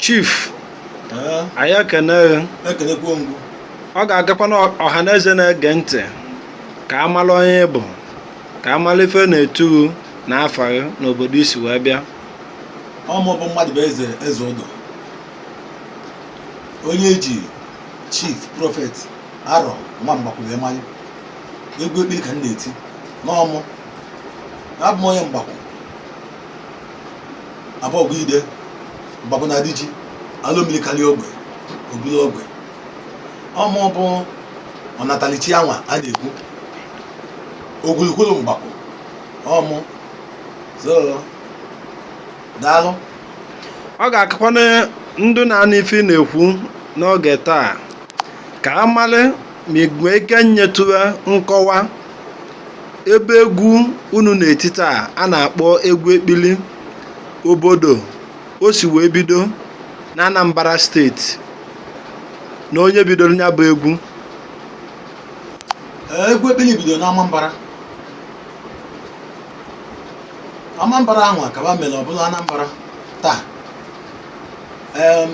Chief Ee, anyị ekene ekenekwa ngwu. ọ ga-agakwa na ọha na eze na-ege ntị ka amala onye bụ ka amala ife na-etu na afa gị n'obodo isi wee bịa. Ọmụ bụ mmadụ bụ eze ụdọ, onye eji chief prọfet arọ nwa mgbakwụ wee manye egwu ekpiri ka m na-eti n'ọmụ. Abụ m onye mgbakwụ abọgụ ide mgbakwụ na adiji ala omili karịa ogbe obula ogbe. Ọmụ bụ ọnatalichi anwa a na-ekwu ogwulukwulu mgbakwụ ọmụ. So daalụ. Ọ ga-akakwa na ndụ na-anụ ife na-ekwu n'oge taa ka amali ma igwe ike nyetụwa nkọwa ebe egwu unu na-eti taa a na-akpọ egwu ekpili obodo o si wee bido na Anambra steeti na onye bidoro ya bụ egwu. Egwu ekpili bido na Anambra. Anambra ahụ akaba mere ọ bụla Anambra taa.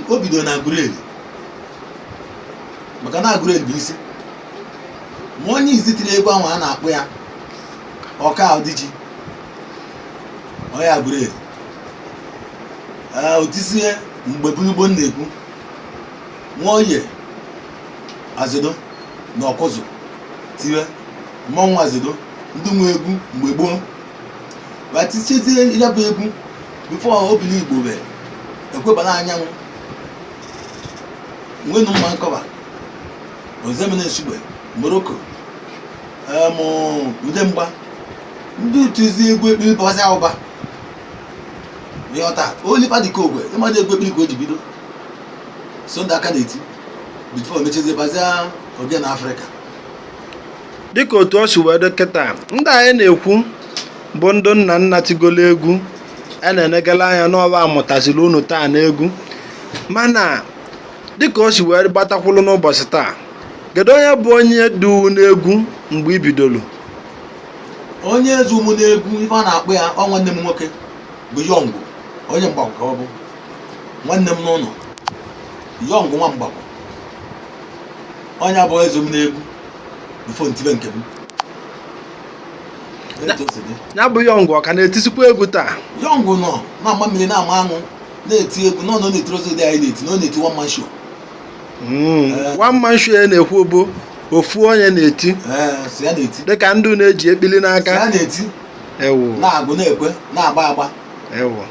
O bido na Agụleri maka na Agụleri bụ isi ma onye izi tiri egwu ahụ a na-akpụ ya ọka ọdịji onye Agụleri. Otisie mgbe bulugbo na-ekwu nwaoye azedo na ọkụzụ tiwe mmọnwụ azedo ndị nwe egwu mgbe gboo batichezie ya bụ egwu bifo obili Igbo were ekwebana anyanwụ nwenu mma nkọba ozemene nsugbe Morocco ude mgba ndị utuzi egwu ekpiri bọzi ụba ịghọta Oliver dịka ogwe ịmadụ egwu ekpiri ka o ji bido so ndị aka na-eti bifo mechezie bazia oge na Afrịka. Dịka otu ọ si wee dị kịta ndị anyị na-ekwu bụ ndụ nna nna tigolo egwu a na-enegala anya n'ọba amụtaziri unu taa n'egwu, mana dịka o si wee gbatakwulu n'ụbọchị taa, kedu onye bụ onye du n'egwu mgbe i bidoro? Onye eze ụmụ n'egwu ife a na-akpụ ya ọ nwanne m nwoke bụ Yọngụ onye mgbagwụ ka ọ bụ nwanne m n'ụlọ. Yọngụ nwa mgbagwụ onye abụọ eze m n'egwu bifo ntibe nke m. Ya bụ Yọngụ ọ ka na-etisikwa egwu taa? Yọngụ nọ na-ama mmiri na-ama aṅụ na-eti egwu nọ na-etiri ozi dị anyị na-eti na ọ na-eti one man show. One man show ya na-ekwu bụ ofu onye na-eti si ya na-eti dịka ndụ na-eji ekpili n'aka si ya na-eti ewu na-agụ na-ekwe na-agba agba ewu.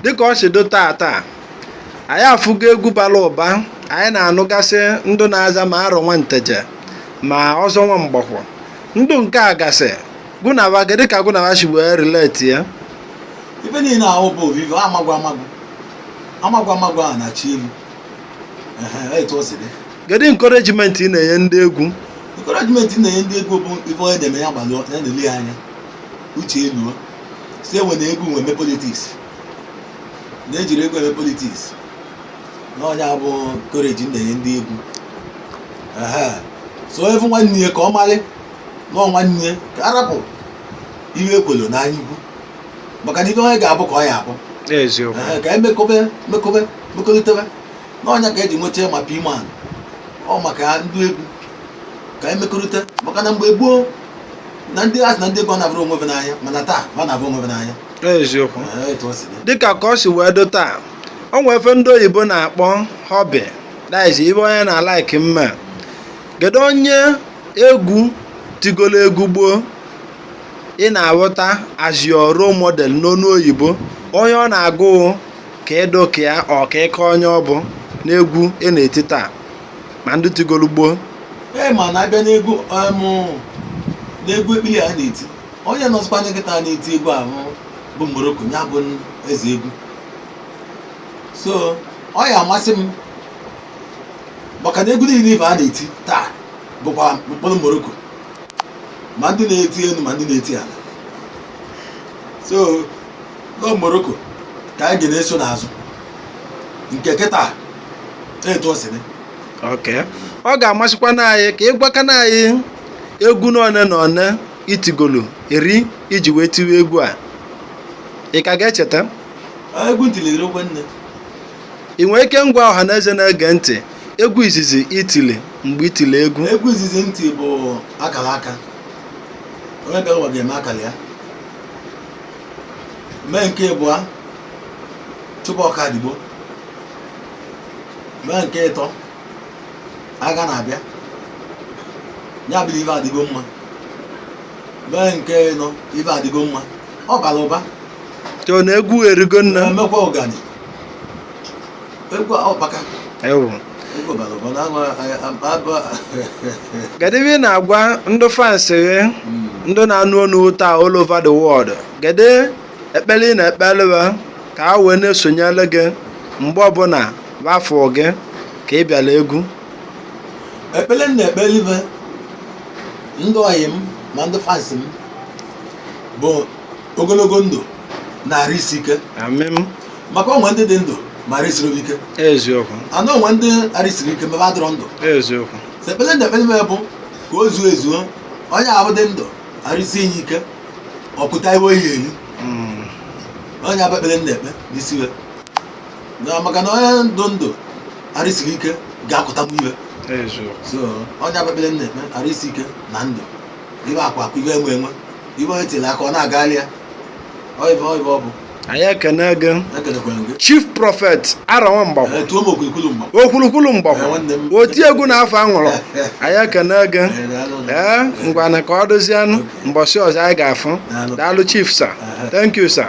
Dịka ọ si do taa anyị afụgo egwu bara ụba anyị na-anụgasị ndụ na-aza ma arọ nwa nteje ma ọzọ nwa mgbakwụ ndụ nke a gasị gụnawa gị dịka gụnawa si wee relate ya. Ife niile ahụ bụ ovivo amagwa a na-achị elu. Etu o si dị. Kedu encouragement ị na-enye ndị egwu? Encouragement na-enye ndị egwu bụ ife onye na-eme ya gbalị ya na-ele ya anya uche eluo si enwe na egwu nwe eme politiks na-ejiri egwu eme politiks na onye bụ encourage na-enye ndị egwu. So efu nwanne ya ka ọ malị nọ nwanne ka arapụ ihe ekwelo n'anya ikwu maka na ife onye ga-abụ ka ọ ya abụ ka anyị mekọrịtebe n'ọnya ka eji nweta ma piman ọ maka ndị egwu ka anyị mekọrịta maka na mgbe gboo na ndị asị na ndị egwu anabụrụ onwe n'anya mana taa ma na-abụ onwe n'anya. Eziokwu. Dịka ka ọ si wee do taa o nwee efe ndị oyibo na-akpọ hobby daizi ibe onye na-alaiki mma. Kedu onye egwu tigolo egwu gboo ị na-aghọta as your role model n'onu oyibo, onye ọ na-agụ ka ịdụka ya ọ ka ịkọ onye ọ bụ n'egwu ị na-eti taa ma ndị tigolo gboo? Ma na-abịa n'egwu ekpili a na-eti onye nọzikwa nkịta na-eti egwu ahụ bụ Morocco ya bụ eze egwu. So ọ ya amasị m maka na egwu niile ife a na-eti taa bụkwa mkpụrụ Morocco ma ndị na-eti elu ma ndị na-eti ala. So n'o Morocco ka anyị ga-eso n'azụ nke kịta etu o si dị. Ọ ga-amasịkwa anyị ka ịgwaka na anyị egwu n'one na one itigolo eri iji wee tiwe egwu a, ị ka ga-echeta? Egwu ntilere okwe nne ị nwere ike ngwa ọha na eze na-ege ntị egwu izizi itili mgbe itili egwu? Egwu izizi ntị bụ akara aka, onye bịara ụwa ga-eme akara ya. Mee nke abụọ chụpụ ọka adịgbo. Mee nke ịtọ agha na-abịa, ya bụ ife adịgo mma. Mee nke ịnọ ife adịgo mma, ọ bara ụba. Chọọ na egwu erigo nna. Emekwa ọgani, egwu ọkpaka. Ewu. Egwu bara ụba na Kedu ebe ị na-agwa ndị fans gị ndị na-anụ ọnụ taa all over the world? Kedu ekpere ị na-ekpere ka ha wee na-esonyere gị mgbe ọbụla afọ gị ka ị bịara egwu? Ekpere m na-ekpere ife ndị ọyị m na ndị fans m bụ ogologo ndụ na-arụ isi ike. Amen. Maka onwe ndị dị ndụ ma resiri ike. Eziokwu. Anụ onwe ndị arisiri ike mebe adịrọ ndụ. Eziokwu. Ekpere na-ekpere m bụ ka o zuo ezuo, onye ahụ dị ndụ arịsị enyi ike ọpụta iwe oyi elu. Onye abụ ekpere na-ekpe n'isi iwe na maka na onye ndụ ndụ arịsiri ike ga-akụta m iwe. So onye abụ ekpere na-ekpe arịsị ike na ndụ ibe akwa akwa ibe enwe enwe ibe onye tiri aka ọ na-agagharị ya oyibe ọ bụ. Anyị ekene gị gị Chief Prophet Aronwa Mgbakwo, tuo m okwulukwulu Mgbakwo, oti egwu na afọ aṅụrụ. Anyị ekene gị ngwana ka ọ dozianụ mbọsị ọzọ anyị ga-afụ. Daalụ Chief sir. Thank you sir.